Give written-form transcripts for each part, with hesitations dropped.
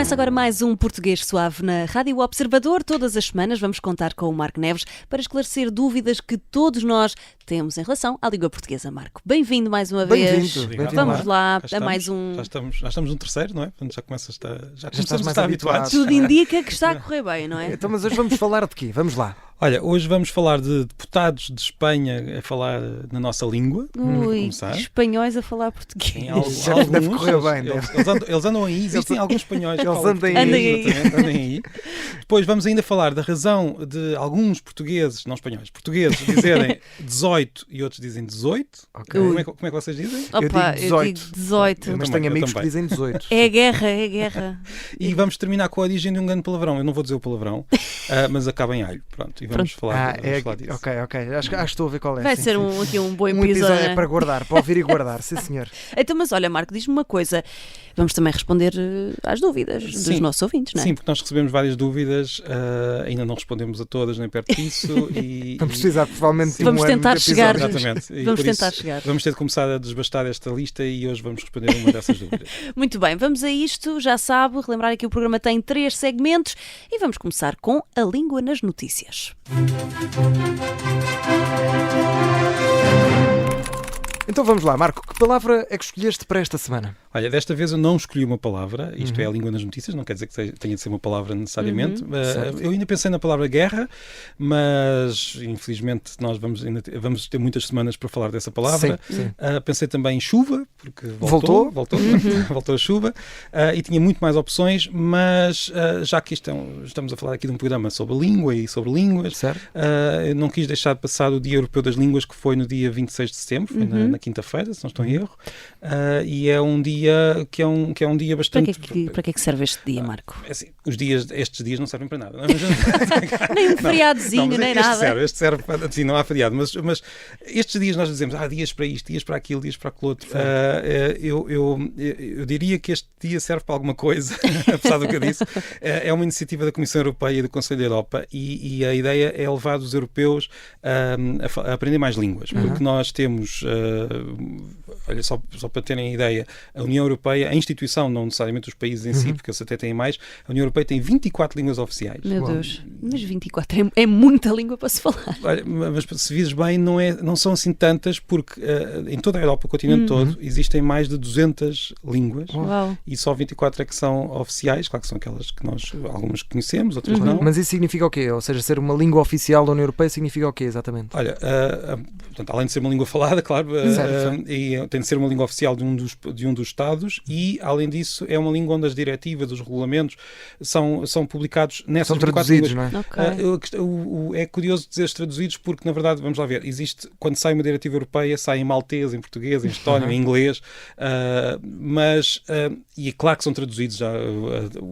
Começa agora mais um Português Suave na Rádio Observador. Todas as semanas vamos contar com o Marco Neves para esclarecer dúvidas que todos nós temos em relação à língua portuguesa. Marco, bem-vindo mais uma vez. Bem-vindo. Vamos lá Já a mais um... Já estamos no terceiro, não é? Portanto, já estás mais habituado. Tudo indica que está a correr bem, não é? Então, mas hoje vamos falar de quê? Vamos lá. Olha, hoje vamos falar de deputados de Espanha a falar na nossa língua. Ui, espanhóis a falar português. Tem Deve correr bem. Eles andam aí, existem alguns espanhóis que eles falam andem português, andem aí. Depois vamos ainda falar da razão de alguns portugueses, não espanhóis, portugueses dizerem 18 e outros dizem 18. Okay. Como é que vocês dizem? Opa, eu digo 18. Mas também, tenho amigos que também. dizem 18. É guerra. E vamos terminar com a origem de um grande palavrão. Eu não vou dizer o palavrão, mas acaba em alho. Pronto, e vamos falar disso. Ok. Acho que estou a ver qual é. Vai sim, ser sim. aqui um bom Um episódio episódio. é para guardar, para ouvir e guardar, sim senhor. Então, mas olha, Marco, diz-me uma coisa. Vamos também responder às dúvidas dos nossos ouvintes, não é? Sim, porque nós recebemos várias dúvidas, ainda não respondemos a todas, nem perto disso. E Vamos precisar provavelmente de Vamos um ano tentar de chegar. episódios. Exatamente. E Vamos por isso tentar chegar. Vamos ter de começar a desbastar esta lista e hoje vamos responder a uma dessas dúvidas. Muito bem, vamos a isto. Já sabe, relembrar que o programa tem 3 segmentos e vamos começar com a língua nas notícias. Então vamos lá, Marco, que palavra é que escolheste para esta semana? Olha, desta vez eu não escolhi uma palavra, isto é a língua nas notícias, não quer dizer que tenha de ser uma palavra necessariamente. Eu ainda pensei na palavra guerra, mas infelizmente nós vamos ter muitas semanas para falar dessa palavra. Sim. Pensei também em chuva, porque Voltou? voltou a chuva, e tinha muito mais opções, mas já que estamos a falar aqui de um programa sobre língua e sobre línguas, Certo. eu não quis deixar de passar o Dia Europeu das Línguas, que foi no dia 26 de setembro, foi na quinta-feira, se não estou em erro, e é um dia que é um dia bastante... Para que é que serve este dia, Marco? Assim, estes dias não servem para nada. Não é? Nem um feriadozinho, nem nada. Este serve para... Assim, não há feriado, mas estes dias nós dizemos, dias para isto, dias para aquilo, dias para aquilo outro. Eu diria que este dia serve para alguma coisa, apesar do que eu disse. É uma iniciativa da Comissão Europeia e do Conselho da Europa e a ideia é levar os europeus a aprender mais línguas, porque nós temos... olha, só para terem ideia, a União Europeia, a instituição, não necessariamente os países em si, porque eles até têm mais, a União Europeia tem 24 línguas oficiais. Meu Deus, mas 24 é muita língua para se falar. Olha, mas se vires bem, não são assim tantas, porque em toda a Europa, o continente todo, existem mais de 200 línguas. Uau. E só 24 é que são oficiais, claro que são aquelas que nós, algumas conhecemos, outras não. Mas isso significa o quê? Ou seja, ser uma língua oficial da União Europeia significa o quê, exatamente? Olha, portanto, além de ser uma língua falada, claro, e tem de ser uma língua oficial de um dos Estados e, além disso, é uma língua onde as diretivas, os regulamentos são publicados nessas 24 traduzidos, línguas. não é? Okay. É curioso dizer traduzidos porque, na verdade, vamos lá ver, quando sai uma diretiva europeia, sai em maltês, em português, em estónio, em inglês, e é claro que são traduzidos já,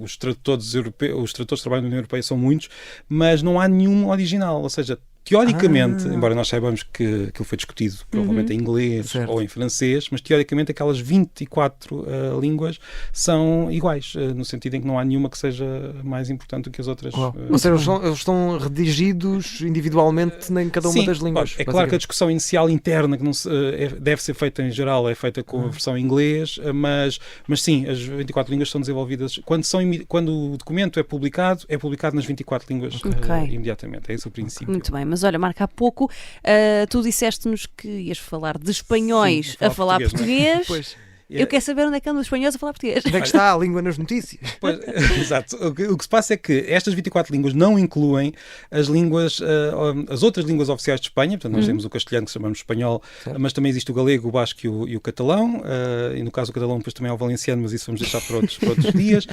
os tradutores que trabalham na União Europeia são muitos, mas não há nenhum original, ou seja, teoricamente, embora nós saibamos que aquilo foi discutido provavelmente em inglês ou em francês, mas teoricamente aquelas 24 línguas são iguais, no sentido em que não há nenhuma que seja mais importante do que as outras. Ou seja, eles estão redigidos individualmente em cada uma das línguas. É claro que a discussão inicial interna que não deve ser feita em geral, é feita com a versão em inglês, mas sim, as 24 línguas são desenvolvidas. Quando o documento é publicado nas 24 línguas imediatamente. É esse o princípio. Muito bem, mas olha, Marco, há pouco tu disseste-nos que ias falar de espanhóis a falar português. Pois. Eu quero saber onde é que andam os espanhóis a falar português. Onde é que está a língua nas notícias? Pois, exato. O que se passa é que estas 24 línguas não incluem as línguas, as outras línguas oficiais de Espanha. Portanto, nós temos o castelhano, que chamamos espanhol, mas também existe o galego, o basco e o catalão. E no caso do catalão, depois também há o valenciano, mas isso vamos deixar para outros dias.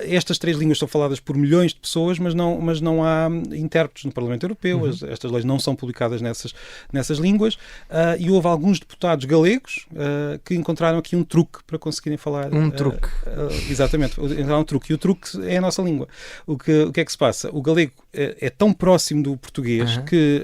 Estas 3 línguas são faladas por milhões de pessoas, mas não há intérpretes no Parlamento Europeu. Estas leis não são publicadas nessas línguas. E houve alguns deputados galegos que encontraram aqui um truque para conseguirem falar. Um truque. Exatamente. Há um truque. E o truque é a nossa língua. O que é que se passa? O galego é tão próximo do português que,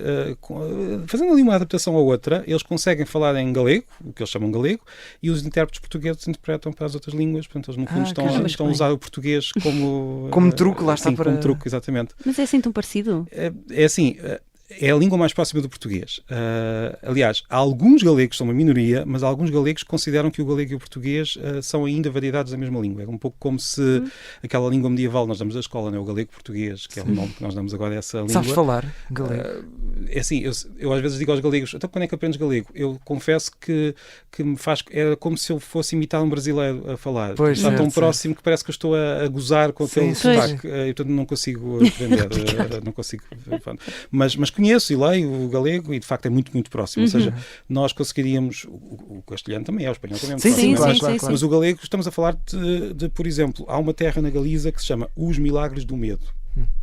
fazendo ali uma adaptação à outra, eles conseguem falar em galego, o que eles chamam galego, e os intérpretes portugueses interpretam para as outras línguas. Portanto, eles, no fundo, estão a usar o português como... como truque, lá está para... como truque, exatamente. Mas é assim tão parecido? É assim... é a língua mais próxima do português. Aliás, há alguns galegos, são uma minoria, mas há alguns galegos que consideram que o galego e o português são ainda variedades da mesma língua. É um pouco como se aquela língua medieval nós damos da escola, né? O galego-português, que é o nome que nós damos agora a essa língua. Sabes falar galego? É assim, eu às vezes digo aos galegos, então quando é que aprendes galego? Eu confesso que me faz... Era como se eu fosse imitar um brasileiro a falar. Pois, está tão certo, próximo que parece que eu estou a gozar com aquele sotaque. E portanto não consigo aprender. Não consigo... Mas conheço e leio o galego e de facto é muito, muito próximo. Ou seja, nós conseguiríamos... O castelhano também é, o espanhol também é muito próximo. Claro. Mas o galego, estamos a falar de, por exemplo, há uma terra na Galiza que se chama Os Milagres do Medo.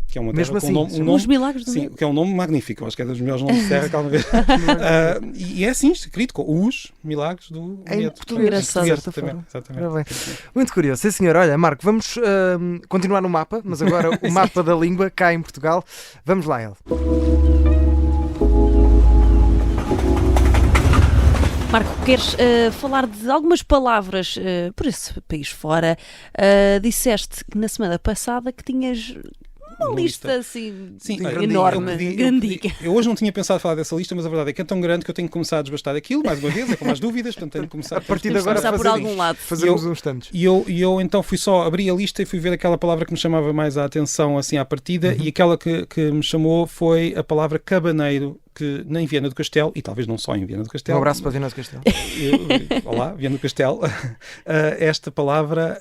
Que é uma mesmo terra assim, com um nome, Os Milagres do sim, Medo. que é um nome magnífico, acho que é dos melhores nomes de terra que alguma vez. E é assim, escrito com Os Milagres do Em Medo. português, de certa Exatamente. Ora bem. Muito curioso. Sim, senhor. Olha, Marco, vamos continuar no mapa, mas agora o mapa da língua cá em Portugal. Vamos lá, ele. Marco, queres falar de algumas palavras por esse país fora? Disseste que na semana passada que tinhas uma lista assim enorme, grandinha. Eu hoje não tinha pensado falar dessa lista, mas a verdade é que é tão grande que eu tenho que começar a desbastar aquilo, mais uma vez, é com mais dúvidas, portanto tenho que começar A partir de Temos que agora começar por algum lado. fazemos uns tantos. E eu então fui só abrir a lista e fui ver aquela palavra que me chamava mais a atenção assim à partida, e aquela que me chamou foi a palavra cabaneiro, que em Viana do Castelo, e talvez não só em Viana do Castelo. Um abraço para Viana do Castelo. Olá, Viana do Castelo. Esta palavra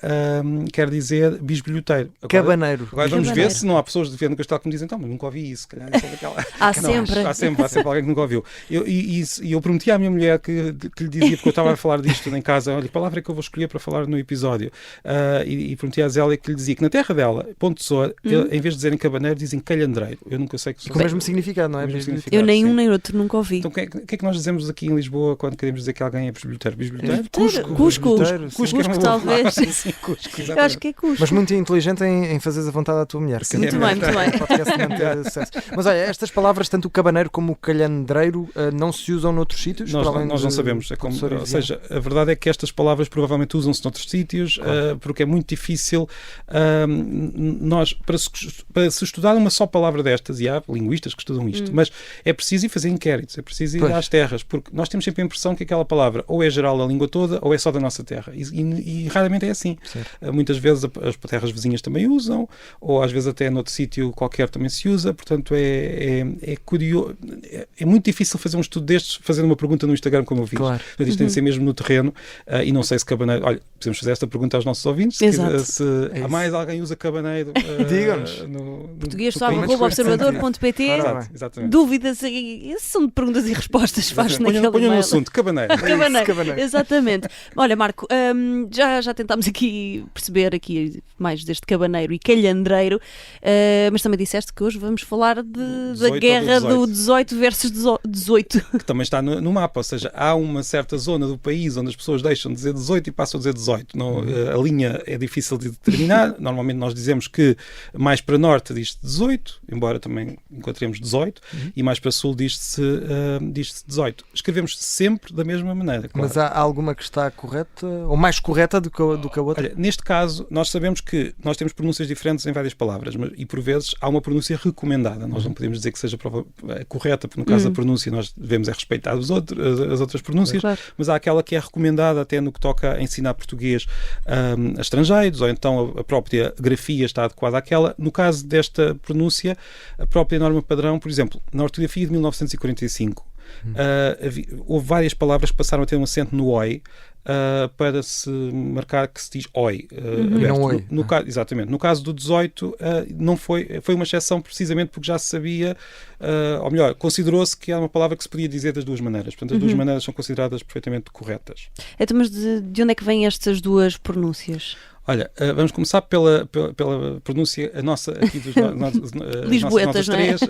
quer dizer bisbilhoteiro. Cabaneiro. Agora vamos Cabaneiro. ver se não há pessoas de Viana do Castelo que me dizem, então, mas nunca ouvi isso. Calhar, é só daquela... Há Não, sempre. há sempre alguém que nunca ouviu. E eu prometi à minha mulher que lhe dizia, porque eu estava a falar disto em casa, olha, que palavra é que eu vou escolher para falar no episódio. E prometi à Zélia que lhe dizia que na terra dela, Ponte de Soa, em vez de dizerem cabaneiro, dizem calhandreiro. Eu nunca sei que Com o mesmo significado, não é? Com o mesmo Mesmo- significado. Eu nem um sim. nem outro nunca ouvi. Então, o que é que nós dizemos aqui em Lisboa quando queremos dizer que alguém é bisbilhoteiro? Bisbilhoteiro? Cusco. Bisbilhoteiro, sim. Cusco, é uma boa talvez. palavra. Sim, Cusco, Eu acho que é Cusco. Mas muito inteligente em fazeres a vontade à tua mulher. Sim, Muito bem, muito bem. O podcast manter sucesso. Mas olha, estas palavras, tanto o cabaneiro como o calhandreiro, não se usam noutros sítios? Nós para além não de sabemos. É como, professor e ou seja, a verdade é que estas palavras provavelmente usam-se noutros sítios, porque é muito difícil nós, para se estudar uma só palavra destas, e há linguistas que estudam isto, mas é preciso ir fazer inquéritos, é preciso ir Pois. às terras, porque nós temos sempre a impressão que aquela palavra ou é geral da língua toda ou é só da nossa terra. E raramente é assim. Muitas vezes as terras vizinhas também usam, ou às vezes até noutro sítio qualquer também se usa, portanto é curioso. É muito difícil fazer um estudo destes fazendo uma pergunta no Instagram como eu fiz. Claro. Portanto, isto tem de ser mesmo no terreno, e não sei se cabaneiro... Olha, podemos fazer esta pergunta aos nossos ouvintes, Exato. se É há isso. mais alguém usa cabaneiro Digam-nos. no Português no sabe, país. observador.pt. Ora bem. Exatamente. Dúvidas, essas são de perguntas e respostas, faz naquele Ponha no e-mail. assunto, cabaneiro. Cabaneiro. Cabaneiro. Exatamente. Olha, Marco, já tentámos aqui perceber aqui mais deste cabaneiro e calhandreiro, mas também disseste que hoje vamos falar da 18 ou guerra do do 18 versus 18. Que também está no mapa, ou seja, há uma certa zona do país onde as pessoas deixam de dizer 18 e passam a dizer 18. Não, a linha é difícil de determinar. Normalmente nós dizemos que mais para norte diz-se 18, embora também encontremos 18, e mais para sul diz-se 18. Escrevemos sempre da mesma maneira. Claro. Mas há alguma que está correta, ou mais correta do que a outra? Olha, neste caso, nós sabemos que nós temos pronúncias diferentes em várias palavras, e por vezes há uma pronúncia recomendada. Nós não podemos dizer que seja correta, porque no caso da pronúncia nós devemos respeitar as outras pronúncias, Claro. mas há aquela que é recomendada até no que toca a ensinar português a estrangeiros, ou então a própria grafia está adequada àquela. No caso desta pronúncia, a própria norma padrão, por exemplo, na ortografia de 1945, houve várias palavras que passaram a ter um acento no oi, para se marcar que se diz oi. E não oi. Exatamente. No caso do 18, não foi uma exceção precisamente porque já se sabia, ou melhor, considerou-se que era uma palavra que se podia dizer das duas maneiras. Portanto, as duas maneiras são consideradas perfeitamente corretas. Então, mas de onde é que vêm estas duas pronúncias? Olha, vamos começar pela pronúncia, a nossa aqui dos Lisboetas, nossas não é? três,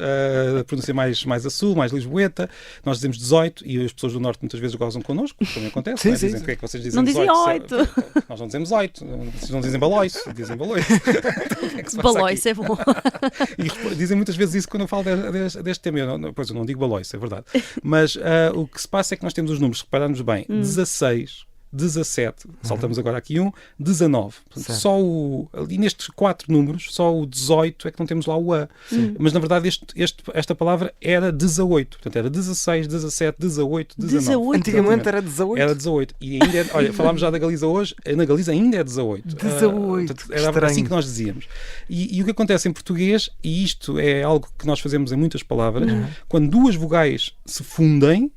a pronúncia mais a sul, mais lisboeta. Nós dizemos 18 e as pessoas do norte muitas vezes gozam connosco, também acontece. Sim, não é? sim, Dizem, sim. o que é que vocês dizem? Não dizem 18? 8. Nós não dizemos 8, vocês não dizem balóis, dizem balões. Então, o que é que se passa aqui? Balóis é bom. E dizem muitas vezes isso quando eu falo deste tema. Eu não digo balóis, é verdade. Mas o que se passa é que nós temos os números, se repararmos bem, 16, 17, saltamos agora aqui 19. Portanto, ali nestes 4 números, só o 18 é que não temos lá o A. Mas na verdade esta palavra era 18. Portanto, era 16, 17, 18, 19. Antigamente era 18? Era 18. E ainda olha, falámos já da Galiza hoje, na Galiza ainda é 18. 18. Era assim que nós dizíamos. E o que acontece em português, e isto é algo que nós fazemos em muitas palavras, quando duas vogais se fundem,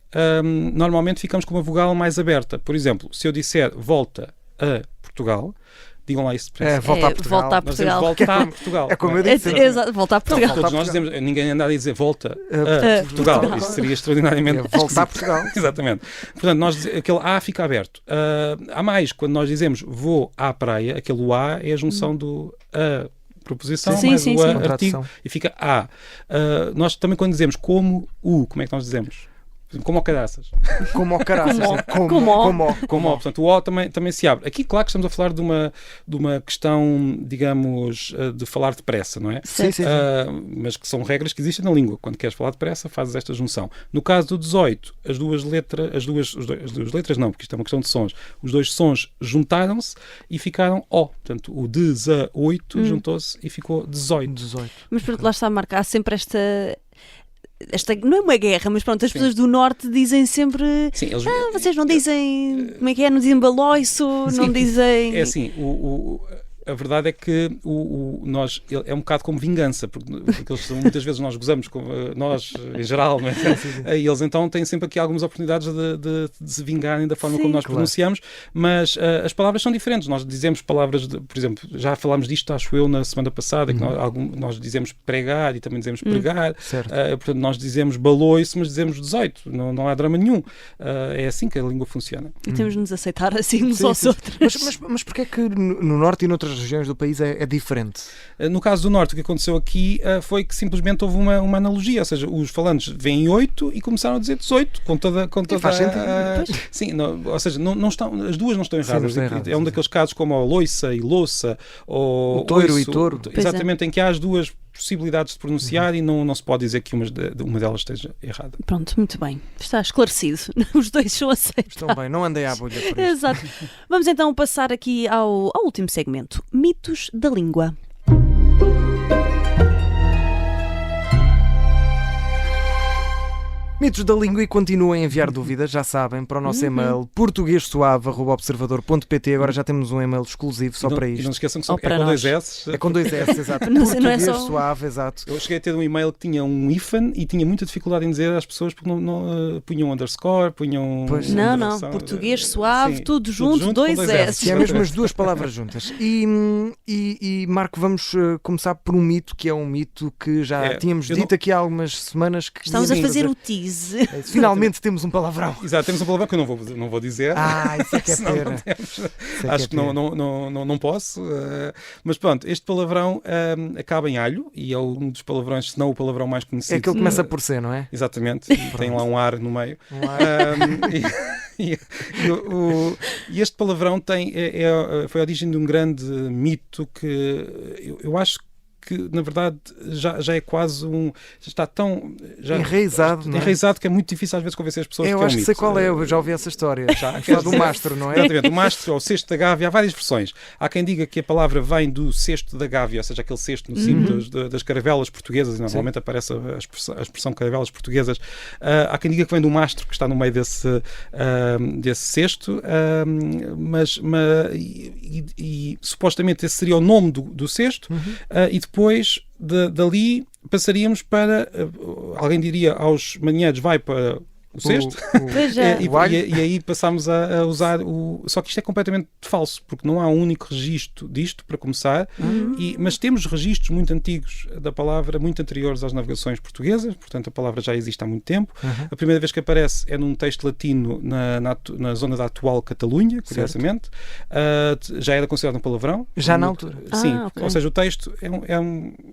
normalmente ficamos com uma vogal mais aberta. Por exemplo, se eu disser volta a Portugal, digam lá isso. Volta a Portugal. Volta a Portugal. Volta a Portugal. É como eu disse. Exato, volta a Portugal. Todos nós dizemos, ninguém anda a dizer volta a Portugal. Isso seria extraordinariamente... Volta a Portugal. Exatamente. Portanto, aquele A fica aberto. Há mais, quando nós dizemos vou à praia, aquele A é a junção do a proposição mais o a artigo e fica A. Nós também quando dizemos como é que nós dizemos? Como ao caraças. Como ao caraças. Como. Portanto, o O também se abre. Aqui, claro que estamos a falar de uma questão, digamos, de falar depressa, não é? Sim. Mas que são regras que existem na língua. Quando queres falar depressa, fazes esta junção. No caso do 18, as duas letras não, porque isto é uma questão de sons. Os dois sons juntaram-se e ficaram O. Portanto, o 18 juntou-se e ficou 18. Mas pronto, lá está a marcar sempre esta não é uma guerra, mas pronto, as pessoas do Norte dizem sempre vocês não dizem, como é que é, não dizem baloiço, não dizem... É assim, a verdade é que nós, é um bocado como vingança, porque muitas vezes nós gozamos, nós em geral, não é? E eles então têm sempre aqui algumas oportunidades de se vingarem da forma como nós pronunciamos, mas as palavras são diferentes. Nós dizemos palavras, por exemplo, já falámos disto, acho eu, na semana passada, que nós dizemos pregar e também dizemos pregar, portanto nós dizemos baloiço, mas dizemos 18, não há drama nenhum. É assim que a língua funciona. E temos de nos aceitar assim uns aos outros. Mas porquê é que no Norte e noutras regiões do país é diferente? No caso do Norte, o que aconteceu aqui foi que simplesmente houve uma analogia, ou seja, os falantes veem 8 e começaram a dizer 18, com toda faz sentido. sim, ou seja, não estão, as duas não estão erradas. É um daqueles casos como a loiça e louça, ou o touro e touro. Exatamente, em que há as duas possibilidades de pronunciar e não se pode dizer que uma delas esteja errada. Pronto, muito bem. Está esclarecido. Os dois são aceitáveis. Estão bem, não andei à bolha por isso. Exato. Vamos então passar aqui ao último segmento. Mitos da língua. Mitos da língua, e continuem a enviar dúvidas, já sabem, para o nosso e-mail portuguesuave@observador.pt. Agora já temos um e-mail exclusivo só para isto. E não se esqueçam que é com 2 S. É com 2 S, exato. Não é só... suave, exato. Eu cheguei a ter um e-mail que tinha um hífen e tinha muita dificuldade em dizer às pessoas porque não punham underscore, punham... Pois. Não, português suave, tudo junto 2 S. É mesmo as duas palavras juntas. E Marco, vamos começar por um mito, que é um mito que já tínhamos dito aqui há algumas semanas. Que estamos a fazer o tease. Finalmente temos um palavrão. Exato, temos um palavrão que eu não vou dizer. Isso é que é pena. Acho que não posso. Mas pronto, este palavrão acaba em alho e é um dos palavrões, se não o palavrão mais conhecido. É que ele começa por C, não é? Exatamente. Tem lá um ar no meio. E este palavrão foi a origem de um grande mito que eu acho que na verdade já é quase está tão enraizado que é muito difícil às vezes convencer as pessoas. Eu acho que sei qual é, eu já ouvi essa história. Do mastro, não é? Exatamente, o mastro ou o cesto da gávea, há várias versões. Há quem diga que a palavra vem do cesto da gávea, ou seja, aquele cesto no cimo das caravelas portuguesas, e normalmente aparece a expressão caravelas portuguesas. Há quem diga que vem do mastro que está no meio desse cesto, e supostamente esse seria o nome do cesto, e depois dali passaríamos para, alguém diria aos marinheiros, vai para o cesto, e aí passámos a usar só que isto é completamente falso, porque não há um único registro disto, para começar, mas temos registros muito antigos da palavra, muito anteriores às navegações portuguesas, portanto a palavra já existe há muito tempo. A primeira vez que aparece é num texto latino na zona da atual Catalunha, curiosamente. Já era considerado um palavrão. Já na altura? Sim, ou seja, o texto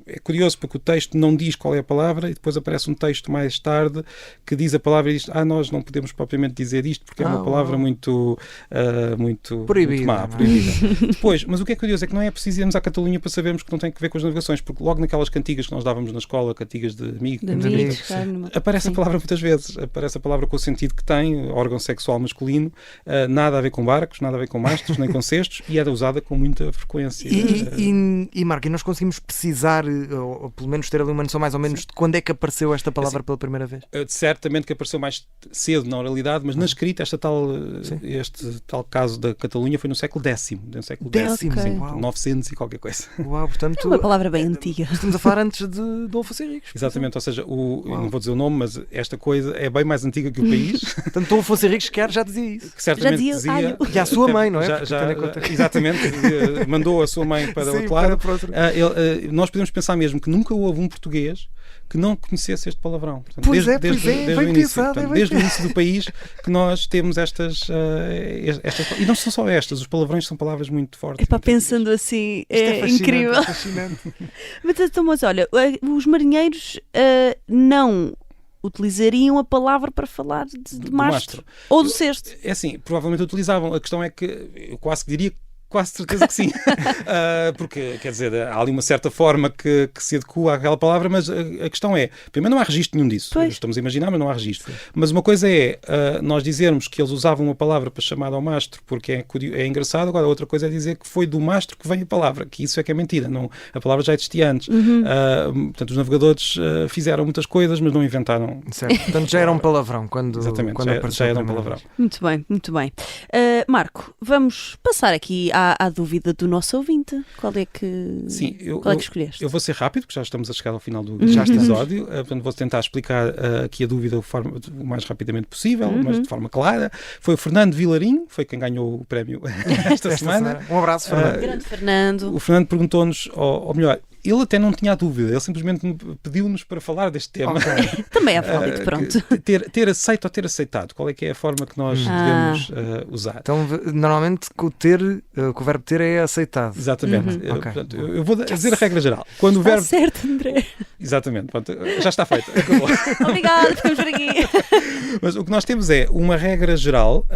é curioso porque o texto não diz qual é a palavra e depois aparece um texto mais tarde que diz a palavra e diz, nós não podemos propriamente dizer isto porque é uma palavra muito proibida. Muito má, proibida. Depois, mas o que é curioso é que não é preciso irmos à Catalunha para sabermos que não tem a ver com as navegações, porque logo naquelas cantigas que nós dávamos na escola, cantigas de amigos, aparece a palavra muitas vezes, aparece a palavra com o sentido que tem, órgão sexual masculino, nada a ver com barcos, nada a ver com mastros, nem com cestos, e era usada com muita frequência. E Marco, e nós conseguimos precisar, ou pelo menos ter ali uma noção mais ou menos de quando é que apareceu esta palavra pela primeira vez? Certamente que apareceu mais cedo na oralidade, mas na escrita este tal caso da Catalunha foi no século X. No século X, sim, 900 e qualquer coisa. Uau, portanto, é uma palavra bem antiga. Estamos a falar antes de Dom Afonso Henriques. Exatamente, ou seja, eu não vou dizer o nome, mas esta coisa é bem mais antiga que o país. Portanto, Dom Afonso Henriques já dizia isso. Que certamente dizia. E a sua mãe, não é? Exatamente, mandou a sua mãe para o outro lado. Nós podemos pensar mesmo que nunca houve um português que não conhecesse este palavrão. Portanto, desde o início do país que nós temos estas e não são só estas, os palavrões são palavras muito fortes. Pensando assim, é incrível. Mas olha, os marinheiros não utilizariam a palavra para falar de mastro ou do cesto. É assim, provavelmente utilizavam. A questão é que eu quase diria quase certeza que sim. Porque, quer dizer, há ali uma certa forma que se adequa àquela palavra, mas a questão é, primeiro não há registro nenhum disso. Estamos a imaginar, mas não há registro. Sim. Mas uma coisa é nós dizermos que eles usavam uma palavra para chamar ao mastro porque é engraçado, agora outra coisa é dizer que foi do mastro que vem a palavra, que isso é que é mentira. Não, a palavra já existia antes. Portanto, os navegadores fizeram muitas coisas, mas não inventaram. Certo. Portanto, já era um palavrão quando apareceu. Já era um palavrão. Muito bem, muito bem. Marco, vamos passar aqui à dúvida do nosso ouvinte. Qual é que escolheste? Eu vou ser rápido, porque já estamos a chegar ao final do episódio. Portanto, vou tentar explicar aqui a dúvida o mais rapidamente possível, mas de forma clara. Foi o Fernando Vilarinho, foi quem ganhou o prémio esta semana. Um abraço, Fernando. Grande Fernando. O Fernando perguntou-nos, ou melhor, ele até não tinha a dúvida, ele simplesmente pediu-nos para falar deste tema. Okay. Também é válido, pronto. Ter aceito ou ter aceitado, qual é que é a forma que nós devemos usar? Então, normalmente, o verbo ter é aceitado. Exatamente. Portanto, eu vou dizer a regra geral. Quando o verbo... certo, André. Exatamente. Pronto, já está feito. Acabou. Obrigada, ficamos por aqui. Mas o que nós temos é uma regra geral,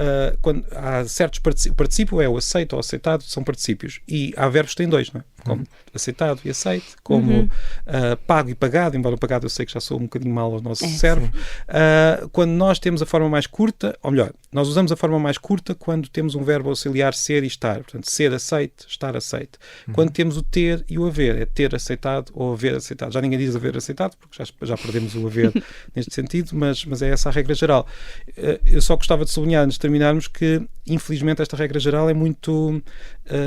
quando há certos particípios, o particípio é o aceito ou aceitado, são particípios, e há verbos que têm dois, não é? Como aceitado e aceito, como pago e pagado, embora o pagado eu sei que já sou um bocadinho mal ao nosso cérebro. Quando nós temos a forma mais curta, ou melhor, nós usamos a forma mais curta quando temos um verbo auxiliar ser e estar. Portanto, ser aceito, estar aceito. Quando temos o ter e o haver, é ter aceitado ou haver aceitado. Já ninguém diz haver aceitado, porque já perdemos o haver neste sentido, mas é essa a regra geral. Eu só gostava de sublinhar, antes de terminarmos, que infelizmente esta regra geral é muito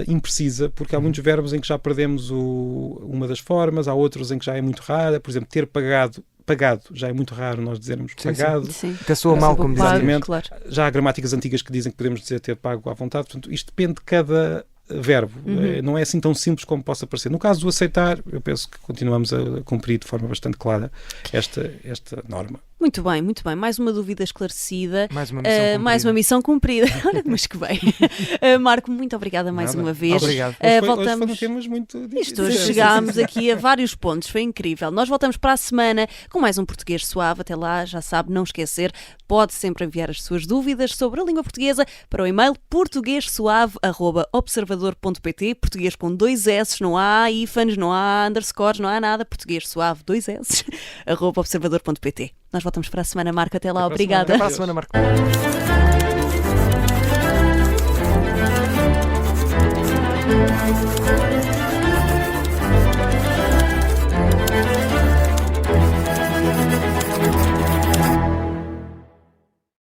imprecisa, porque há muitos verbos em que já perdemos uma das formas, há outros em que já é muito rara. Por exemplo, ter pagado já é muito raro nós dizermos pagado. Sim. Que soa mal, como dizem. Claro. Já há gramáticas antigas que dizem que podemos dizer ter pago à vontade. Portanto, isto depende de cada verbo. Não é assim tão simples como possa parecer. No caso do aceitar, eu penso que continuamos a cumprir de forma bastante clara esta norma. Muito bem, muito bem. Mais uma dúvida esclarecida. Mais uma missão cumprida. Olha, mas que bem. Marco, muito obrigada mais uma vez. Obrigado. Voltamos. Temos muito Isto hoje chegámos aqui a vários pontos. Foi incrível. Nós voltamos para a semana com mais um Português Suave. Até lá, já sabe, não esquecer, pode sempre enviar as suas dúvidas sobre a língua portuguesa para o e-mail portuguesuave@observador.pt. Português com 2 S, não há hífans, não há underscores, não há nada. Português suave, 2 S, @observador.pt. Nós voltamos para a semana, Marco. Até lá, obrigada. Até para a semana, Marco.